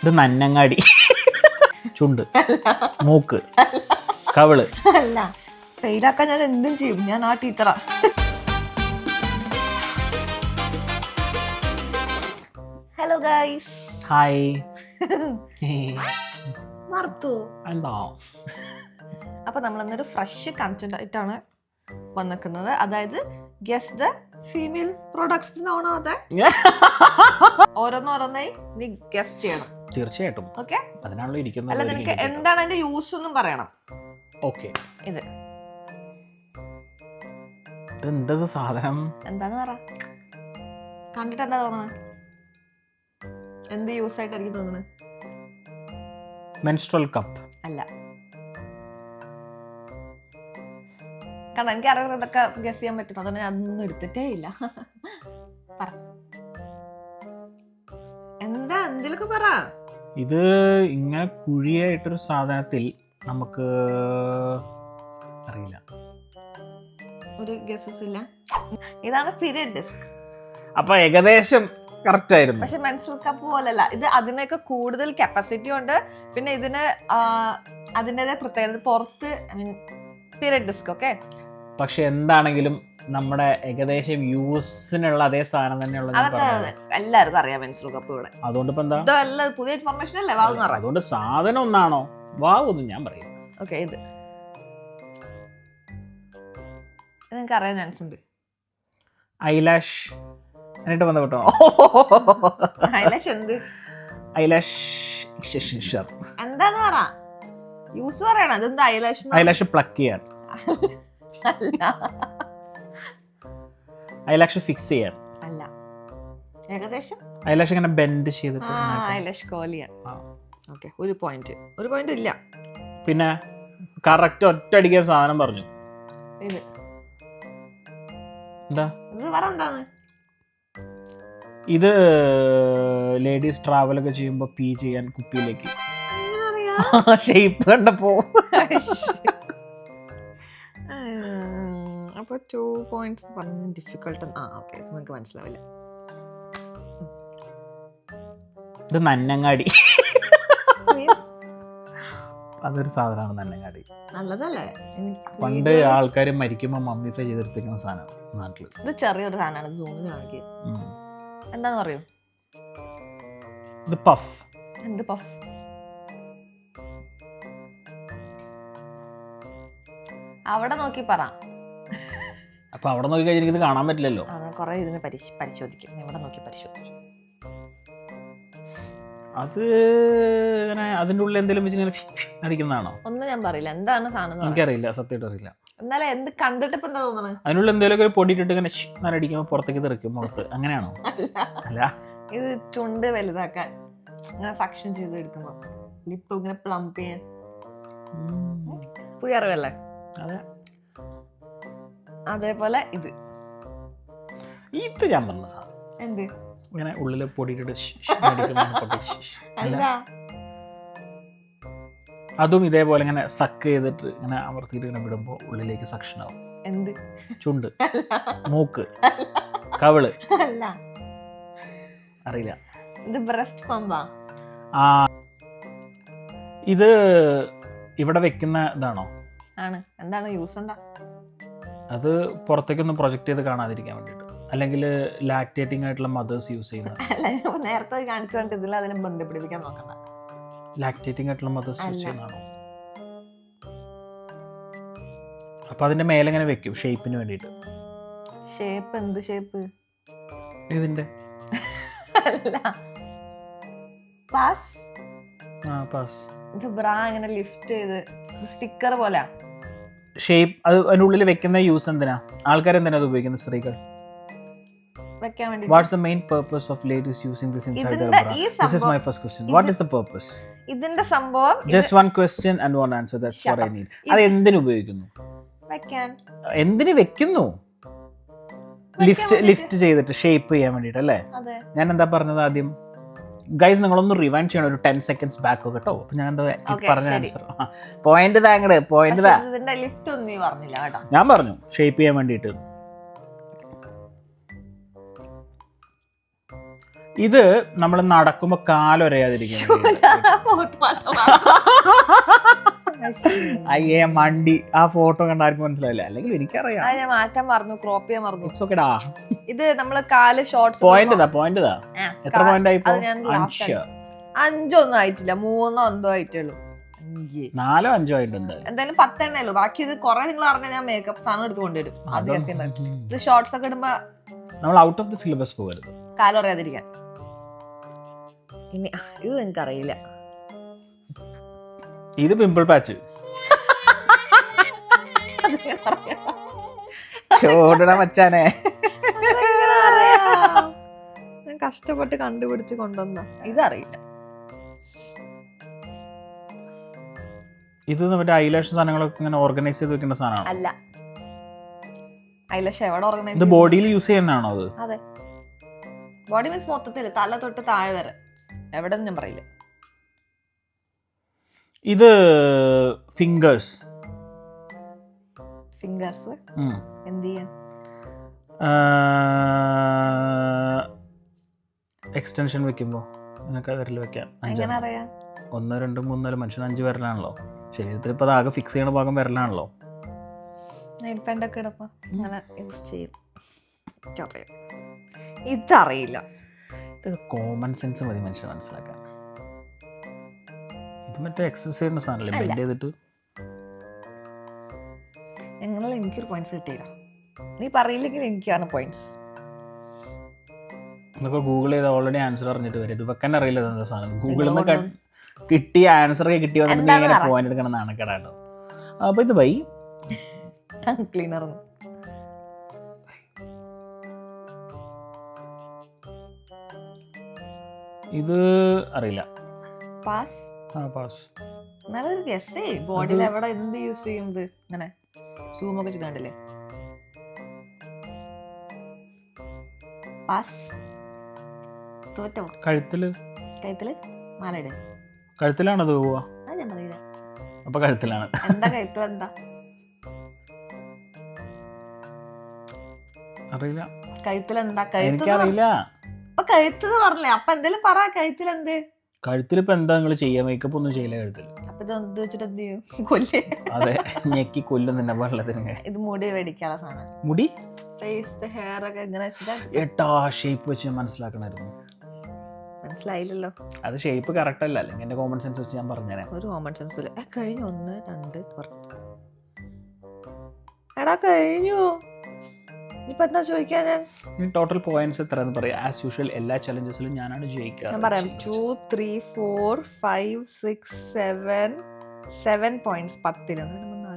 ഇത് നന്നങ്ങാടി, ചുണ്ട്, മൂക്ക്, കവിള്. അല്ല, ഫെയിലാക്കാൻ ഞാൻ എന്തും ചെയ്യും. ഞാൻ ആ ടീച്ചറാ. Hello guys. ഹായ്. മറത്തു. എന്താ? അപ്പൊ നമ്മളൊന്നൊരു ഫ്രഷ് കണ്ടന്റ് ആയിട്ടാണ് വന്നിക്കുന്നത്. അതായത് ഗസ് ദ ഫീമെയിൽ പ്രൊഡക്ട്സ് എന്നാണോ? അതെ, ഓരോന്നോരോന്നായി നീ ഗസ് ചെയ്യണം. തീർച്ചയായിട്ടും. ഓക്കെ, അതിനാണല്ലോ ഇരിക്കുന്നത്. അല്ല, നിനക്ക് എന്താണ് അതിന്റെ യൂസ് എന്നും പറയണം. ഓക്കെ. ഇതെന്തത് സാധനം? എന്താന്ന് പറ. കണ്ടിട്ട് എന്താ തോന്നുന്നത്? എന്ത് യൂസ് ആയിട്ട് എനിക്ക് തോന്നുന്നത്? മെൻസ്ട്രൽ കപ്പ് അല്ല. കാരണം എനിക്ക് അറിയുന്നതൊക്കെ ഗസ് ചെയ്യാൻ പറ്റും. അതുകൊണ്ട് ഞാൻ അതൊന്നും എടുത്തിട്ടേ ഇല്ല. പറ, എന്താ എന്തിലൊക്കെ പറ. ഇത് ഇങ്ങനെ കുഴിയായിട്ടൊരു സാധനത്തിൽ നമുക്ക് അറിയില്ല. ഒരു ഗസസ് ഇല്ല. ഇതാണ് പീരിയഡ് ഡിസ്ക്. അപ്പൊ ഏകദേശം കറക്റ്റ് ആയിരുന്നു. പക്ഷെ മെൻസ്ട്രൽ കപ്പ് പോലല്ല ഇത്. അതിനൊക്കെ കൂടുതൽ കപ്പാസിറ്റി ഉണ്ട്. പിന്നെ ഇതിന് അതിൻ്റെതായ പ്രത്യേകത പുറത്ത്, I mean period disc. Okay, പക്ഷെ എന്താണെങ്കിലും നമ്മുടെ ഏകദേശം യൂസിനുള്ള അതേ സാധനം തന്നെയുള്ള എല്ലാവർക്കും അറിയാം മെൻസ്ട്രൽ കപ്പ്. ഇവിടെ അതുകൊണ്ട് ഇപ്പൊ എന്താ പുതിയ ഇൻഫർമേഷൻ അല്ലേ? വാവ്. അതുകൊണ്ട് സാധനം ഒന്നാണോ? വാവ് ഒന്നും ഞാൻ പറയും. ഓക്കെ, ഇത് നിങ്ങൾക്ക് അറിയാൻ ചാൻസ് ഉണ്ട്. ഐലാഷ് എന്നിട്ട് ബന്ധപ്പെട്ടോ? ഐലാഷ് എന്ത്? ഐലാഷ് എന്താന്ന് പറ, യൂസ് പറയണം. ഇതെന്താ ഐലാഷ്? ഐലാഷ് പ്ലക്ക് ചെയ്യാൻ, അല്ല. ഐലാഷ് ഫിക്സ് ചെയ്യാൻ അല്ല. ഏകദേശം ഐലാഷ് ഇങ്ങനെ ബെൻഡ് ചെയ്തിട്ട് ഐലാഷ് കോൾ ചെയ്യാൻ. ഓക്കെ, ഒരു പോയിന്റ് ഇല്ല. പിന്നെ കറക്റ്റ് ഒറ്റ അടിക്കാൻ സാധനം പറഞ്ഞു. ഇത് എന്താ? ഇത് പറ, എന്താണ് ഇത്? ലേഡീസ് ട്രാവൽ ഒക്കെ ചെയ്യുമ്പോ പീ ചെയ്യാൻ കുപ്പിയിലേക്ക്. ഷേപ്പ് കണ്ടപ്പോ. അപ്പൊ 2 പോയിന്റ്സ് പറഞ്ഞു. ഡിഫിക്കൾട്ട്. ഓക്കെ, നിങ്ങൾക്ക് മനസ്സിലാവില്ല. ഇത് നന്നങ്ങാടി. അതൊരു സാധനമാണ് നന്നങ്ങാടി. നല്ലതല്ലേ? പണ്ട് ആൾക്കാർ മരിക്കുമ്പോ മമ്മീഫൈ ചെയ്തെടുത്തിരിക്കുന്ന സാധനം നാട്ടില്. ഇത് ചെറിയൊരു സാധനമാണ്. സൂമിൽ കാണിക്കുക. എന്താന്ന് പറയൂ? ഇത് പഫ്. എന്ത് പഫ്? അവിടെ നോക്കി പറ. അപ്പൊ അവിടെ നോക്കി കഴിഞ്ഞാൽ ഇത് കാണാൻ പറ്റില്ലല്ലോ. കൊറേ ഇതിന് പരിശോധിക്കും. ഇവിടെ നോക്കി പരിശോധിച്ചു. അത് ഇങ്ങനെ അതിന്റെ ഉള്ളിൽ എന്തെങ്കിലും വെച്ച് ഇങ്ങനെ അടിക്കുന്നതാണോ? ഒന്നും ഞാൻ പറയില്ല. എന്താണ് സാധനം? എനിക്കറിയില്ല, സത്യമായിട്ട് അറിയില്ല. എന്നാലും എന്ത് കണ്ടിട്ട് ഇപ്പൊ എന്താ തോന്നുന്നത്? അതിനുള്ളിൽ എന്തെങ്കിലും പൊടി ഇട്ടിട്ട് ഇങ്ങനെ അടിക്കുമ്പോൾ പുറത്തേക്ക് തെറിക്കും മുഖത്ത്. അങ്ങനെയാണോ? അല്ല, ഇത് ചുണ്ട് വലുതാക്കാൻ, ഇങ്ങനെ സക്ഷൻ ചെയ്ത് എടുക്കുമ്പോ ലിപ്പ് ഇങ്ങനെ പ്ലംപ് ചെയ്യാൻ. പുതിയ അറിവല്ലേ? അതെ. അതേപോലെ ഇത് ഞാൻ പറഞ്ഞ സാധനം എന്ത്? ഇങ്ങനെ ഉള്ളില് പൊടിയിട്ടിട്ട് അല്ല, അതും ഇതേപോലെ ഇങ്ങനെ സക്ക് ചെയ്തിട്ട് ഇങ്ങനെ അമർത്തിയിട്ട് ഇങ്ങനെ വിടുമ്പോ ഉള്ളിലേക്ക് സക്ഷൻ ആവും. എന്ത്? ചുണ്ട്, മൂക്ക്, കവിള്. അല്ല, അറിയില്ല. ഇത് ബ്രസ്റ്റ് പമ്പാ. ഇത് ഇവിടെ വെക്കുന്ന ഇതാണോ? ആണ്. എന്താണ് യൂസ്? എന്താ അത്? പുറത്തേക്കൊന്നും പ്രൊജക്ട് ചെയ്ത് കാണാതിരിക്കാൻ വേണ്ടിട്ട്, അല്ലെങ്കിൽ ലാക്ടേറ്റിംഗ് ആയിട്ടുള്ള മദേഴ്സ് യൂസ് ചെയ്യുന്നത്. അല്ല, നേരത്തെ കാണിച്ചുകൊണ്ട് ഇതിൽ അതിനെ ബന്ധപ്പെടിപ്പിക്കാൻ നോക്കണ്ട. ലാക്ടേറ്റിംഗ് ആയിട്ടുള്ള മദേഴ്സ് യൂസ് ചെയ്യുന്നതാണോ? അപ്പൊ അതിന്റെ മേലെ ഇങ്ങനെ വെക്കും ഷേപ്പിന് വേണ്ടിട്ട്. ഷേപ്പ്? എന്ത് ഷേപ്പ്? ഇതിന്റെ അല്ല, പാസ്. പാസ്. ഇത് ബ്രാ ഇങ്ങനെ ലിഫ്റ്റ് ചെയ്ത് സ്റ്റിക്കർ പോലെ ഷേപ്പ്. അത് അതിന്റെ ഉള്ളിൽ വെക്കുന്ന യൂസ് എന്തിനാ? ആൾക്കാർ എന്തിനാ അത് ഉപയോഗിക്കുന്നത്? സ്ത്രീകൾ വെക്കാൻ വേണ്ടി. What's the main purpose of ladies using this inside their bra? This is my first question. What is the purpose? ഇതിന്റെ സംഭവം just one question and one answer. That's what I need. അത് എന്തിനു ഉപയോഗിക്കുന്നു? വെക്കാൻ. എന്തിനു വെക്കുന്നു? ലിഫ്റ്റ് ചെയ്തിട്ട് shape ചെയ്യാൻ വേണ്ടിട്ട് അല്ലേ? ഞാൻ എന്താ പറഞ്ഞത് ആദ്യം? ഗൈസ്, നിങ്ങളൊന്ന് റിവൈൻഡ് ചെയ്യണം ഒരു 10 seconds ബാക്ക് കേട്ടോ. അപ്പൊ ഞാൻ എന്താ പറഞ്ഞ ആൻസർ? പോയിന്റ് താങ്കള് പോയിന്റ് താ. ലിഫ്റ്റ് ഒന്നും നീ പറഞ്ഞില്ല കേട്ടോ. ഞാൻ പറഞ്ഞു ഷേപ്പ് ചെയ്യാൻ വേണ്ടിട്ട്. ഇത് നമ്മൾ നടക്കുമ്പോ കാലൊരയാതിരിക്കും. അയ്യേ മണ്ടി. ആ ഫോട്ടോ കണ്ട ആർക്കും മനസ്സിലായില്ല, അല്ലെങ്കിൽ എനിക്കറിയാം. ഞാൻ മാറ്റാൻ മറന്നു, ക്രോപ്പ് ചെയ്യാൻ മറന്നു. ഓക്കെടാ. ഇത് നമ്മള് കാല് ഷോർട്സ്. പോയിന്റ് എത്ര പോയിന്റ് ആയി? 5 ഒന്നും ആയിട്ടില്ല, 3 എന്തോ ആയിട്ടുള്ളൂ. 4 5 ആയിട്ടുണ്ട്. എന്തായാലും 10 എണ്ണേ ഉള്ളൂ. ബാക്കി ഇത് കുറെ നിങ്ങൾ അറിഞ്ഞാൽ ഞാൻ മേക്കപ്പ് സാധനം എടുത്ത് കൊണ്ടുവരും. ഇത് ഷോർട്സ് ഒക്കെ ഇടുമ്പോ നമ്മൾ ഔട്ട് ഓഫ് ദി സിലബസ് പോകരുത്, കാലറിയാതിരിക്കാൻ. ഇനി ഇത് നിങ്ങൾക്ക് അറിയില്ല. ഇത് പിമ്പിൾ പാച്ച്. ചോടണ മച്ചാനെ, ഞാൻ കഷ്ടപ്പെട്ട് കണ്ടുപിടിച്ച് കൊണ്ടുവന്ന. ഇതറിയില്ല. ഇത് മറ്റേ ഐലാഷ് സാധനങ്ങളൊക്കെ ഇങ്ങനെ ഓർഗനൈസ് ചെയ്ത് വെക്കേണ്ട സാധനമാണ്. അല്ല, ഐലാഷ് എവിടെ ഓർഗനൈസ്? ഇത് ബോഡിയിൽ യൂസ് ചെയ്യുന്നതാണോ അത്? അതെ, ബോഡി മീൻസ് മൊത്തത്തിൽ തല തൊട്ട് താഴെ വരെ, എവിടെ ഞാൻ പറയില്ല. ഇത് ഫിംഗേഴ്സ്. ഫിംഗേഴ്സ് എന്ത് ചെയ്യാൻ? എക്സ്റ്റൻഷൻ വെക്കുമ്പോ നിനക്ക് വിരൽ വെക്കാം. എങ്ങനെ അറിയാം? 1 2 3 4 മനുഷ്യന് 5 വിരലാണല്ലോ. ശരീരത്തിൽ ഇപ്പൊ ആകെ ഫിക്സ് ചെയ്യണ ഭാഗം വിരലാണല്ലോ. നെയിൽപെൻഡൊക്കെ ഇടപ്പോ അങ്ങനെ യൂസ് ചെയ്യും. ഇതറിയില്ല. ഇത് കോമൺ സെൻസ് മതി മനുഷ്യൻ മനസ്സിലാക്കാൻ. ഇത് മറ്റേ എക്സസൈസ് ചെയ്യുന്ന സാധനമല്ലേ, ബെൻഡ് ചെയ്തിട്ട്. എങ്ങനെ എനിക്കൊരു പോയിന്റ്സ് കിട്ടിയില്ല. നീ പറയില്ലെങ്കിൽ എനിക്കാണ് പോയിന്റ്സ്. എന്നൊക്കെ ഗൂഗിൾ ചെയ്ത് ഓൾറെഡി ആൻസർ അറിഞ്ഞിട്ട് വരും. ഇത് വെക്കാൻ അറിയില്ല എന്താ സാധനം. ഗൂഗിളിൽ നിന്ന് കിട്ടിയ ആൻസർ കിട്ടി വന്നിട്ട് ഇങ്ങനെ പോയിന്റ് എടുക്കണം നാണക്കേടാട്ടോ. അപ്പൊ ഇത് ബൈ ക്ലീനർ. ഇത് അറിയില്ല. പാസ്. പാസ്. നല്ലൊരു ഗസ്സേ. ബോഡിയിൽ എവിടെ എന്ത് യൂസ് ചെയ്യുന്നത്? ഇങ്ങനെ സൂം ഒക്കെ ചെയ്തോണ്ടല്ലേ. പാസ്. തോറ്റോ? കഴുത്തില് മാലയിട്. കഴുത്തിലാണത് പോവാ? അത് ഞാൻ പറയില്ല. അപ്പൊ കഴുത്തിലാണ്. എന്താ കഴുത്തിൽ എന്താ അറിയില്ല. കഴുത്തിൽ എന്താ? എനിക്കറിയില്ല. അപ്പൊ കഴുത്ത് പറഞ്ഞേ. അപ്പൊ എന്തേലും പറ. കഴുത്തിൽ എന്ത്? കഴുത്തിൽ ഇപ്പൊ എന്താ നിങ്ങൾ ചെയ്യാ? മേക്കപ്പ് ഒന്നും ചെയ്യില്ല കഴുത്തിൽ. അപ്പൊ ഇത് വെച്ചിട്ട് എന്ത് ചെയ്യും? കൊല്ലേ? അതെ, ഞെക്കി കൊല്ലും നിന്നെ വെള്ളത്തിന്. ഇത് മുടി മേടിക്കാനുള്ള സാധനം. മുടി ഫേസ് ഹെയർ ഒക്കെ എങ്ങനെ എട്ടാ ഷേപ്പ് വെച്ച് മനസ്സിലാക്കണമായിരുന്നു. മനസ്സിലായില്ലല്ലോ. അത് ഷേപ്പ് കറക്റ്റ് അല്ല, അല്ലെങ്കിൽ എന്റെ കോമൺ സെൻസ് വെച്ച് ഞാൻ പറഞ്ഞേനെ. ഒരു കോമൺ സെൻസ് ഇല്ല. കഴിഞ്ഞു. 1 2 എടാ കഴിഞ്ഞു. ഇപ്പൊ എന്താ ചോദിക്കാൻ? ഞാൻ ടോട്ടൽ പോയിന്റ്സ് എത്രയെന്ന് പറയാം. ആസ് യൂഷ്വൽ എല്ലാ ചലഞ്ചസിലും ഞാനാണ് ജയിക്കുക. ഞാൻ പറയാം. 2 3 4 5 6 7 പോയിന്റ്സ്. 10 4 5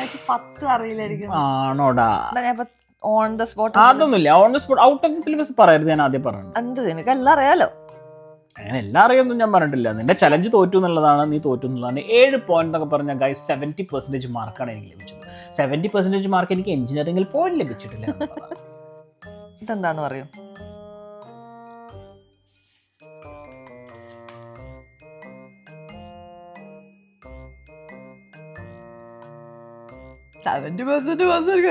6 10 അറിയില്ലായിരിക്കും. ആണോടാ? ഓൺ ദ സ്പോട്ട് അതൊന്നുമില്ല. On the spot out of the syllabus പറയരുത്. ഞാൻ ആദ്യം പറഞ്ഞു. എന്ത് നിനക്ക് എല്ലാം അറിയാലോ. അങ്ങനെ എല്ലാം അറിയൊന്നും ഞാൻ പറഞ്ഞിട്ടില്ല. നിന്റെ ചലഞ്ച് തോറ്റു എന്നുള്ളതാണ്, നീ തോറ്റു എന്നുള്ളതാണ്. 7 പോയിന്റ് എന്നൊക്കെ പറഞ്ഞാൽ ഗൈസ് 70% മാർക്കാണ് എനിക്ക് ലഭിച്ചത്. 70% മാർക്ക് എനിക്ക് എഞ്ചിനീയറിംഗിൽ പോയിന്റ് ലഭിച്ചിട്ടില്ല. ഇതെന്താന്ന് പറയൂ?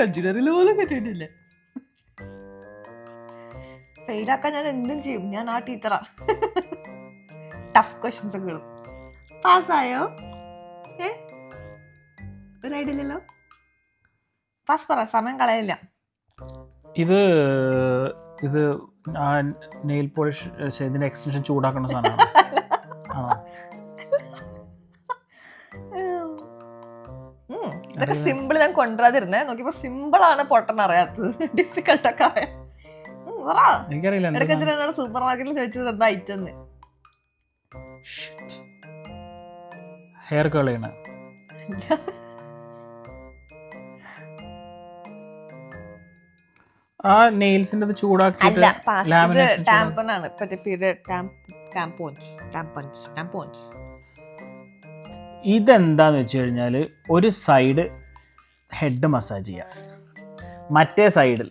എഞ്ചിനീയറിംഗിൽ പോലും കിട്ടിയിട്ടില്ല. ഫെയിലാക്കാൻ ഞാൻ എന്തും ചെയ്യും. ഞാൻ ആ ടീച്ചറാ. ടഫ് ക്വസ്റ്റ്യൻസ് ഒക്കെ ഇടും. പാസ്സായോ? ഒരു ഐഡിയ ഇല്ലല്ലോ. പാസ് പറ, സമയം കളയില്ല. ഇത് നെയിൽ പോളിഷ് ഇതിന്റെ എക്സ്റ്റൻഷൻ ചൂടാക്കുന്ന സാധനമാണ്. ഇതൊക്കെ സിമ്പിൾ ഞാൻ കൊണ്ടുവരാതിരുന്നേ. നോക്കിയപ്പോ സിമ്പിൾ ആണ് പൊട്ടൻ അറിയാത്തത്. ഡിഫിക്കൽട്ട് ഒക്കെ അറിയാം. എനിക്കറിയില്ല. ഇടയ്ക്ക് സൂപ്പർ മാർക്കറ്റിൽ ചോദിച്ചത് എന്താ ഐറ്റം. ഹെയർ കേൾ ചെയ്യണ ആ നെയിൽസിന്റെ ചൂടാക്കിയിട്ട് ഇതെന്താന്ന് വെച്ച് കഴിഞ്ഞാല് ഒരു സൈഡ് ഹെഡ് മസാജ് ചെയ്യാം, മറ്റേ സൈഡിൽ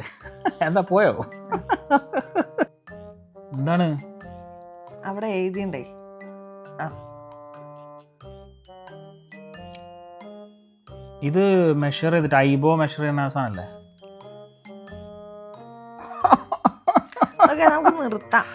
എന്താ പോയോ? എന്താണ് അവിടെ എഴുതിണ്ടേ? ഇത് മെഷർ ചെയ്തിട്ട് ഐബോ മെഷർ ചെയ്യുന്ന സാധനല്ലേ? ഓക്കെ നമുക്ക് നിർത്താം.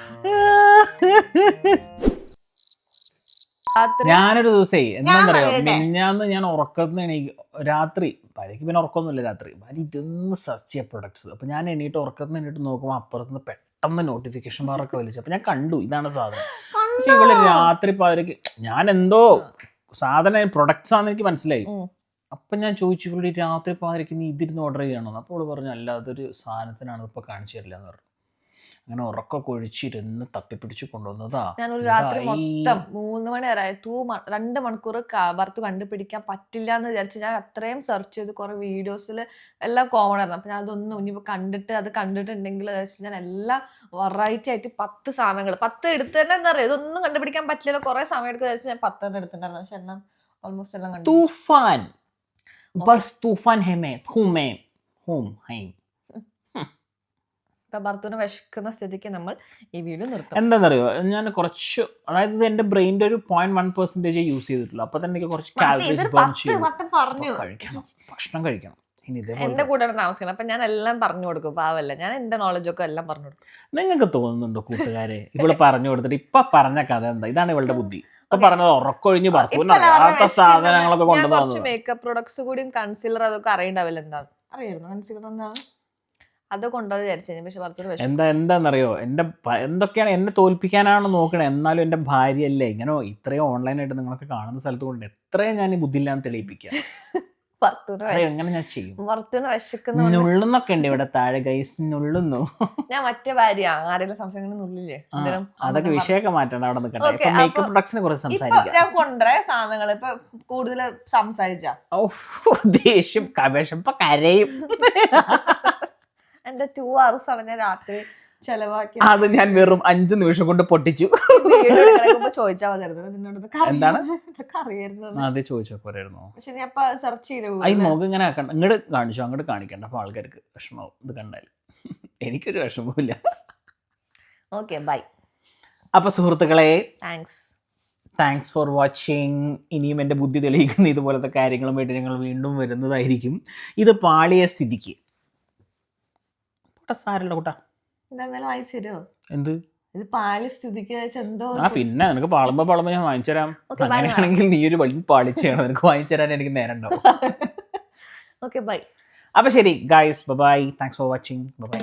രാത്രി ഞാനൊരു ദിവസേ എന്താണെന്നറിയോ, പറയട്ടെ. മിനിഞ്ഞാന്ന് ഞാൻ ഉറക്കത്തിന് എണീക്കും രാത്രി. ഭാര്യയ്ക്ക് പിന്നെ ഉറക്കമൊന്നുമില്ല രാത്രി. ഭാര്യ ഇരുന്ന് സെർച്ച് ചെയ്യുക പ്രൊഡക്ട്സ്. അപ്പോൾ ഞാൻ എണീറ്റ് ഉറക്കത്തിന് എണീറ്റ് നോക്കുമ്പോൾ അപ്പുറത്തുനിന്ന് പെട്ടെന്ന് നോട്ടിഫിക്കേഷൻ ബാറൊക്കെ വലിച്ചു. അപ്പോൾ ഞാൻ കണ്ടു ഇതാണ് സാധനം. പക്ഷെ ഇവള് രാത്രി പാതിരക്ക് ഞാൻ എന്തോ സാധനം പ്രൊഡക്ട്സ് ആണെന്ന് എനിക്ക് മനസ്സിലായി. അപ്പം ഞാൻ ചോദിച്ചു ഇവിടെ രാത്രി പാതിരക്ക് നീ ഇതിരുന്ന് ഓർഡർ ചെയ്യണമെന്ന്. അപ്പോൾ അവള് പറഞ്ഞു അല്ല അതൊരു സാധനത്തിനാണ് ഇപ്പോൾ കാണിച്ചു തരില്ല എന്ന് പറഞ്ഞു. അങ്ങനെ ഉറക്കമൊക്കെ ഒഴിച്ചിരുന്ന് തപ്പിപ്പിടിച്ച് കൊണ്ടുവന്നതാ. ഞാനൊരു രാത്രി മൊത്തം 3 മണി വരെ 2 മണിക്കൂർ ഭർത്ത് കണ്ടുപിടിക്കാൻ പറ്റില്ല എന്ന് വിചാരിച്ച് ഞാൻ അത്രയും സെർച്ച് ചെയ്ത് കുറെ വീഡിയോസിൽ എല്ലാം കോമൺ ആയിരുന്നു. അപ്പൊ ഞാൻ അതൊന്നും ഇനിയിപ്പോ കണ്ടിട്ടുണ്ടെങ്കിൽ ഞാൻ എല്ലാം വെറൈറ്റി ആയിട്ട് 10 സാധനങ്ങൾ 10 എടുത്ത് തന്നെ എന്താ പറയുക ഇതൊന്നും കണ്ടുപിടിക്കാൻ പറ്റില്ല കുറെ സമയം എടുക്കുക വിചാരിച്ച് ഞാൻ 10 എടുത്തിട്ടുണ്ടായിരുന്നു. പക്ഷെ എല്ലാം ഓൾമോസ്റ്റ് എല്ലാം കണ്ടു. തൂഫാൻ ബസ് തൂഫാൻ ഹെമേ ഹൂമേ ഹൂം ഹൈം. ഇപ്പൊ ഭർത്തുവിനെ വിശക്കുന്ന സ്ഥിതിക്ക് നമ്മൾ ഈ വീഡിയോ നിർത്തും. എന്താണെന്നറിയോ, ഞാൻ കുറച്ച് അതായത് ഇത് എന്റെ ബ്രെയിൻ്റെ ഒരു 0.1% യൂസ് ചെയ്തിട്ടുള്ളൂ. അപ്പൊ തന്നെ എനിക്ക് കുറച്ച് കാലറീസ് ബേൺ ചെയ്യും. പറഞ്ഞു കഴിക്കണം, ഭക്ഷണം കഴിക്കണം. ഇനി ഇതേപോലെ എന്റെ കൂടെയാണ് താമസിക്കണം. അപ്പൊ ഞാൻ എല്ലാം പറഞ്ഞു കൊടുക്കും. പാവല്ല, ഞാൻ എന്റെ നോളജ് ഒക്കെ എല്ലാം പറഞ്ഞു കൊടുക്കും. നിങ്ങൾക്ക് തോന്നുന്നുണ്ടോ കൂട്ടുകാരെ ഇവള് പറഞ്ഞു കൊടുത്തിട്ട് ഇപ്പൊ പറഞ്ഞ കഥ എന്താ? ഇതാണ് ഇവളുടെ ബുദ്ധി. ഇപ്പൊ പറഞ്ഞത് ഉറക്കൊഴിഞ്ഞ് ഭർത്തുവിനറിയാത്ത സാധനങ്ങളൊക്കെ കൊണ്ടുവന്നത്. മേക്കപ്പ് പ്രൊഡക്ട്സ് കൂടിയും കൺസീലർ അതൊക്കെ അറിയണ്ടാവില്ല. എന്താ അറിയായിരുന്നു കൺസീലർ എന്താണ് അത് കൊണ്ടുവന്ന് വിചാരിച്ചു. പക്ഷെ ഭർത്തൂർ എന്താണെന്നറിയോ, എന്തൊക്കെയാണ് എന്നെ തോൽപ്പിക്കാനാണ് നോക്കണേ. എന്നാലും എന്റെ ഭാര്യയല്ലേ ഇങ്ങനെ ഇത്രയും ഓൺലൈനായിട്ട് നിങ്ങളൊക്കെ കാണുന്ന സ്ഥലത്ത് കൊണ്ട് എത്രയും ഞാൻ ഈ ബുദ്ധിയില്ലാന്ന് തെളിയിപ്പിക്കാം. എങ്ങനെ ഞാൻ ചെയ്യും? ഭർത്തൂന് വിശക്കുന്ന നുള്ളുന്നൊക്കെ ഉണ്ട് ഇവിടെ താഴെ ഗൈസ്, നുള്ളുന്നു. ഞാൻ മറ്റേ ഭാര്യ ആരെങ്കിലും സംസാരിക്കുന്ന നുള്ളില്ലേ. അതൊക്കെ വിഷയമൊക്കെ മാറ്റണ്ട, അവിടെ നിൽക്കട്ടെ. മേക്കപ്പ് പ്രൊഡക്ട്സിനെ കുറിച്ച് സംസാരിക്കാം. ഞാൻ കൊണ്ടുവരേ സാധനങ്ങൾ ഇപ്പൊ കൂടുതൽ സംസാരിച്ച ദേഷ്യം വിഷപ്പ കരയും. എന്റെ 2 hours ആണ് ഞാൻ രാത്രി ചെലവാക്കി. അത് ഞാൻ വെറും 5 നിമിഷം കൊണ്ട് പൊട്ടിച്ചു. ചോദിച്ചാൽ മതിയായിരുന്നു എന്താണ് അറിയായിരുന്നു. അത് ചോദിച്ചാൽ പോരായിരുന്നു. പക്ഷെ നീ അപ്പൊ സെർച്ച് ചെയ്തു മുഖം ഇങ്ങനെ ആക്കണ്ട, ഇങ്ങോട്ട് കാണിച്ചു അങ്ങോട്ട് കാണിക്കണ്ട. അപ്പൊ ആൾക്കാർക്ക് വിഷമാവും ഇത് കണ്ടാൽ. എനിക്കൊരു വിഷമവുമില്ല. Okay bye. അപ്പൊ സുഹൃത്തുക്കളെ, താങ്ക്സ് ഫോർ വാച്ചിങ്. ഇനിയും എൻ്റെ ബുദ്ധി തെളിയിക്കുന്ന ഇതുപോലത്തെ കാര്യങ്ങളുമായിട്ട് ഞങ്ങൾ വീണ്ടും വരുന്നതായിരിക്കും. ഇത് പാളിയ സ്ഥിതിക്ക് സാരല്ല കൂട്ടാ. എന്ത് ഇത് പാളി സ്ഥിതിക്ക് എന്തോ പിന്നെ നിനക്ക് പാളുമ്പോ ഞാൻ വാങ്ങിച്ചു തരാം. അങ്ങനെയാണെങ്കിൽ നീ ഒരു വലിയ പാളിച്ച് ചെയ്യണം. നിനക്ക് വാങ്ങിച്ചു തരാൻ എനിക്ക് നേരം ഉണ്ടാവും. Okay bye. അപ്പൊ ശരി guys, bye. Thanks for watching. By.